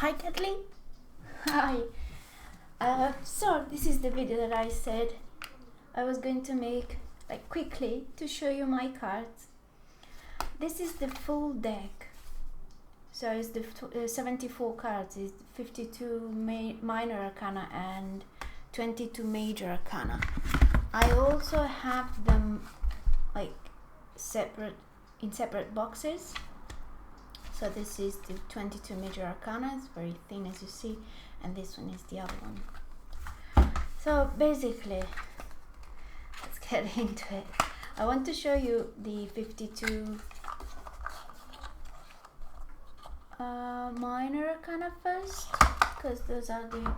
Hi Kathleen. Hi. So this is the video that I said I was going to make quickly to show you my cards. This is the full deck. So it's the 74 cards. It's 52 minor arcana and 22 major arcana. I also have them in separate boxes. So this is the 22 major arcana. It's very thin, as you see, and this one is the other one. So basically, let's get into it. I want to show you the 52 minor arcana first, because those are the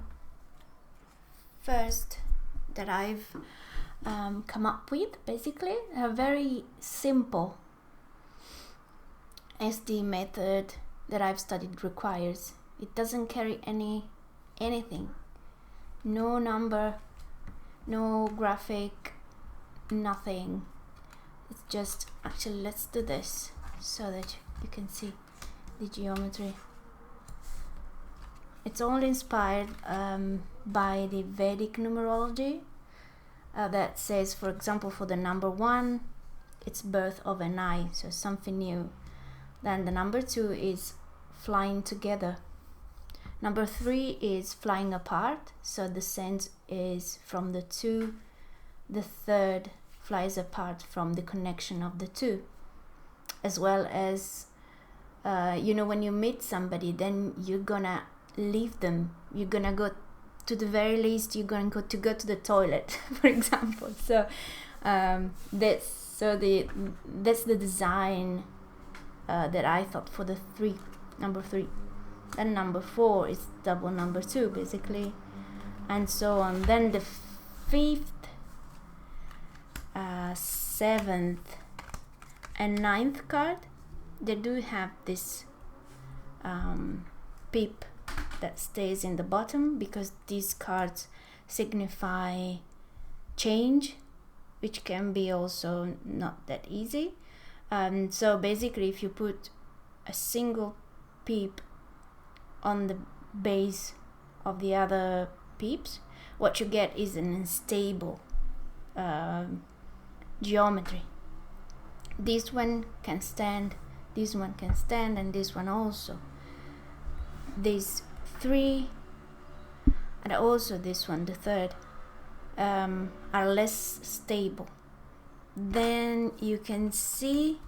first that I've come up with. Basically, a very simple, as the method that I've studied requires. It doesn't carry anything, no number, no graphic, nothing. It's just, actually let's do this so that you can see the geometry. It's all inspired by the Vedic numerology that says, for example, for the number 1, it's birth of an eye, so something new. Then the number 2 is flying together. Number 3 is flying apart, so the sense is from the 2. The 3rd flies apart from the connection of the 2. As well as, when you meet somebody, then you're gonna leave them. You're gonna go, to the very least, you're gonna go to the toilet, for example. So that's the design that I thought for the number 3. Then number 4 is double number 2, basically, and so on. Then the 5th, 7th, and 9th card, they do have this peep that stays in the bottom, because these cards signify change, which can be also not that easy. So basically, if you put a single peep on the base of the other peeps, what you get is an unstable geometry. This one can stand, this one can stand, and this one also. These 3 and also this one, the 3rd, are less stable. Then you can see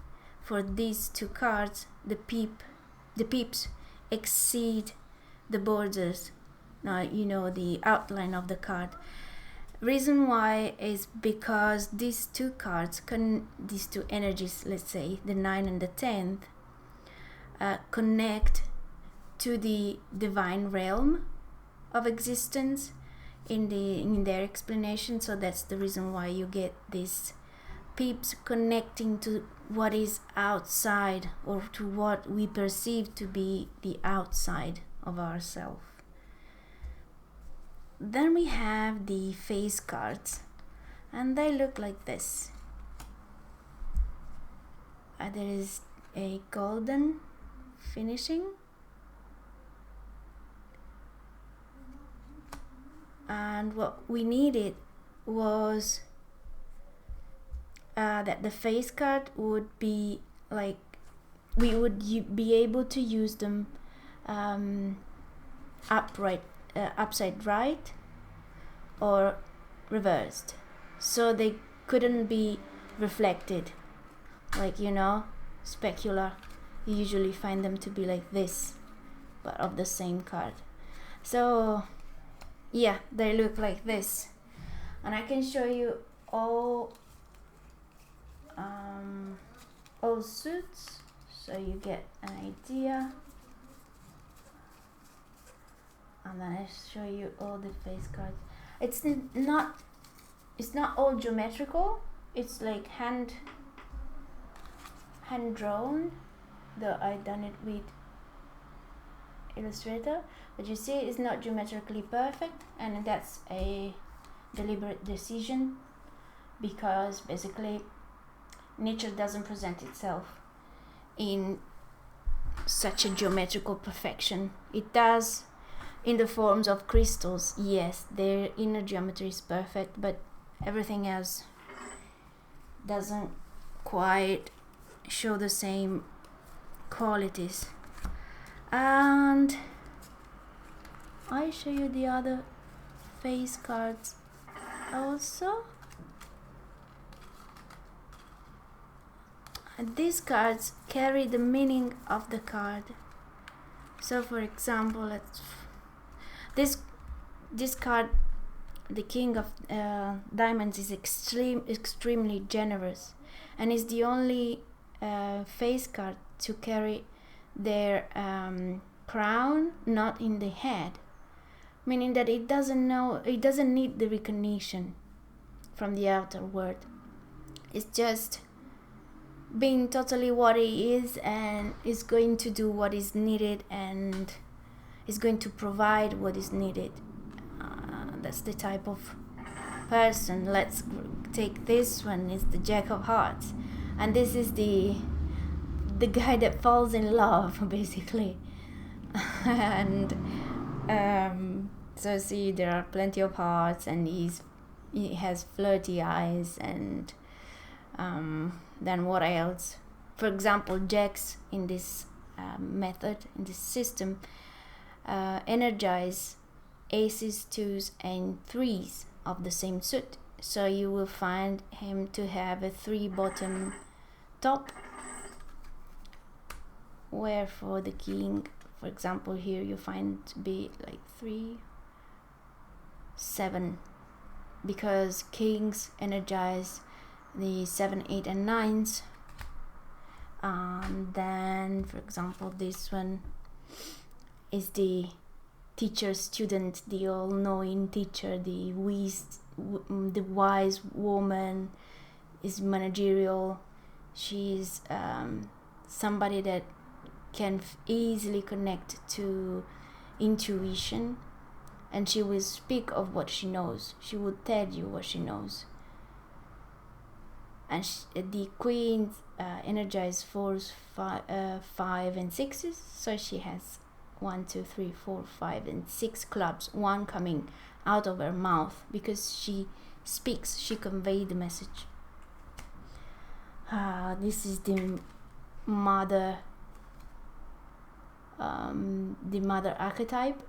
for these 2 cards, the peeps exceed the borders, the outline of the card. Reason why is because these 2 cards, these 2 energies, let's say the 9 and the 10th, connect to the divine realm of existence in their explanation. So that's the reason why you get these peeps connecting to what is outside, or to what we perceive to be the outside of ourselves. Then we have the face cards, and they look like this. There is a golden finishing, and what we needed was that the face card would be we would be able to use them upside right or reversed, so they couldn't be reflected specular. You usually find them to be like this, but of the same card. So yeah, they look like this, and I can show you all suits, so you get an idea. And then I show you all the face cards. It's not all geometrical. It's like hand drawn, though I done it with Illustrator. But you see, it's not geometrically perfect, and that's a deliberate decision, because basically nature doesn't present itself in such a geometrical perfection. It does in the forms of crystals, yes, their inner geometry is perfect, but everything else doesn't quite show the same qualities. And I show you the other face cards also. And these cards carry the meaning of the card. So for example, this card, the King of Diamonds, is extremely generous, and is the only face card to carry their crown not in the head, meaning that it doesn't need the recognition from the outer world. It's just being totally what it is, and is going to do what is needed, and is going to provide what is needed. That's the type of person. Let's take this one. Is the Jack of Hearts, and this is the guy that falls in love, basically. And so see, there are plenty of hearts, and he has flirty eyes, and then what else? For example, jacks in this method, in this system, energize aces, twos, and threes of the same suit. So you will find him to have a 3 bottom top, where for the king, for example, here you find to be like 3, 7, because kings energize the 7, 8, and 9s. Then for example, this one is the teacher student, the all-knowing teacher, the wise woman, is managerial. She's somebody that can easily connect to intuition, and she will speak of what she knows. She will tell you what she knows. And the queen energizes 4s, 5, and 6s, so she has 1, 2, 3, 4, 5, and 6 clubs, one coming out of her mouth, because she speaks, she conveys the message. This is the mother archetype,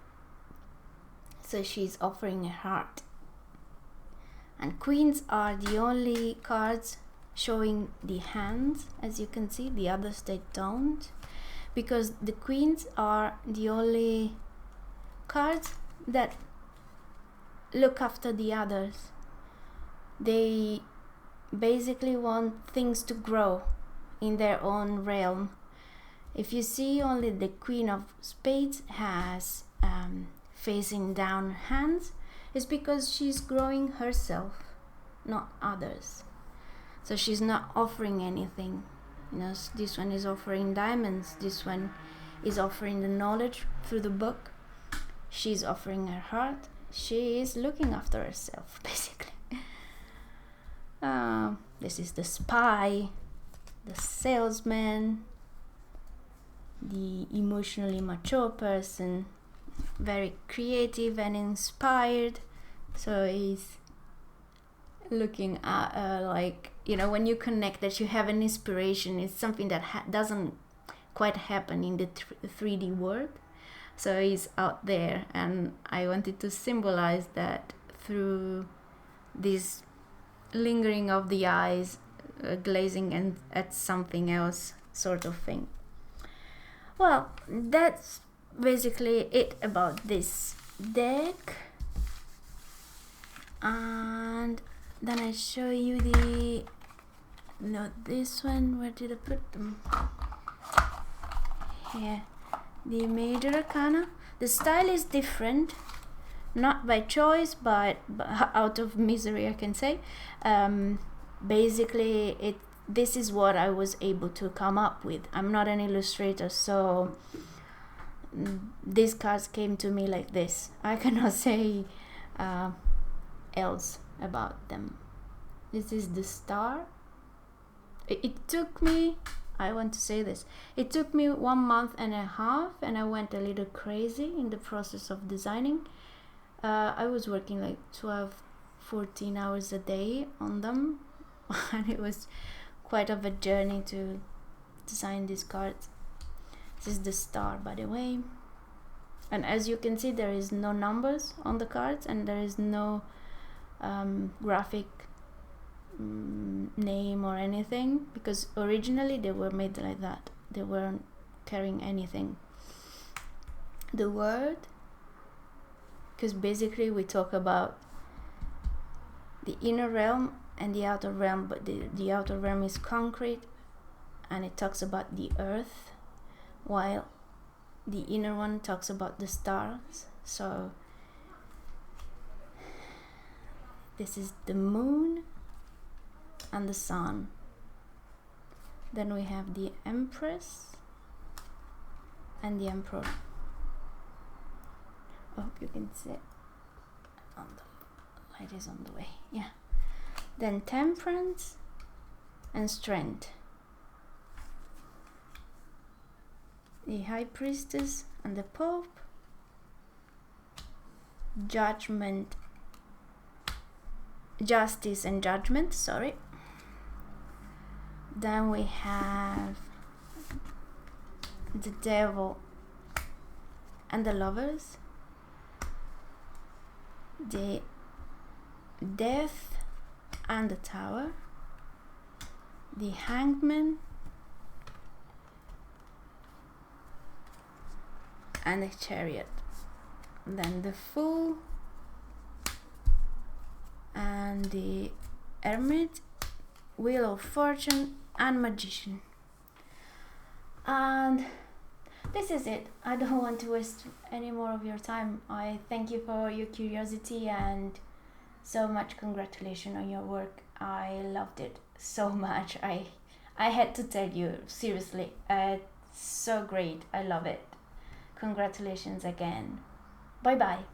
so she's offering a heart. And queens are the only cards showing the hands, as you can see. The others, they don't, because the queens are the only cards that look after the others. They basically want things to grow in their own realm. If you see, only the Queen of Spades has facing down hands, it's because she's growing herself, not others. So she's not offering anything. You know, this one is offering diamonds, this one is offering the knowledge through the book, she's offering her heart, she is looking after herself, basically. This is the spy, the salesman, the emotionally mature person, very creative and inspired. So he's looking at like, you know, when you connect that you have an inspiration, it's something that doesn't quite happen in the 3D world. So he's out there, and I wanted to symbolize that through this lingering of the eyes, glazing and at something else sort of thing. Well, that's basically it about this deck. And then I show you this one, where did I put them? Here, the major arcana. The style is different, not by choice, but out of misery, I can say. Basically, this is what I was able to come up with. I'm not an illustrator, so these cards came to me like this. I cannot say else about them. This is the star. It took me I want to say this. It took me 1.5 months, and I went a little crazy in the process of designing. I was working like 12-14 hours a day on them, and it was quite of a journey to design these cards. This is the star, by the way, and as you can see, there is no numbers on the cards, and there is no graphic name or anything, because originally they were made like that. They weren't carrying anything. The word, because basically we talk about the inner realm and the outer realm, but the outer realm is concrete, and it talks about the earth, while the inner one talks about the stars. So this is the moon and the sun. Then we have the Empress and the Emperor. I hope you can see it. The light is on the way. Yeah. Then Temperance and Strength. The High Priestess and the Pope. Judgment, Justice and Judgment, sorry. Then we have the Devil and the Lovers. The Death and the Tower. The Hangman and the Chariot. Then the Fool and the Hermit, Wheel of Fortune and Magician. And this is it. I don't want to waste any more of your time. I thank you for your curiosity and so much congratulations on your work. I loved it so much. I had to tell you, seriously, it's so great. I love it. Congratulations again. Bye bye.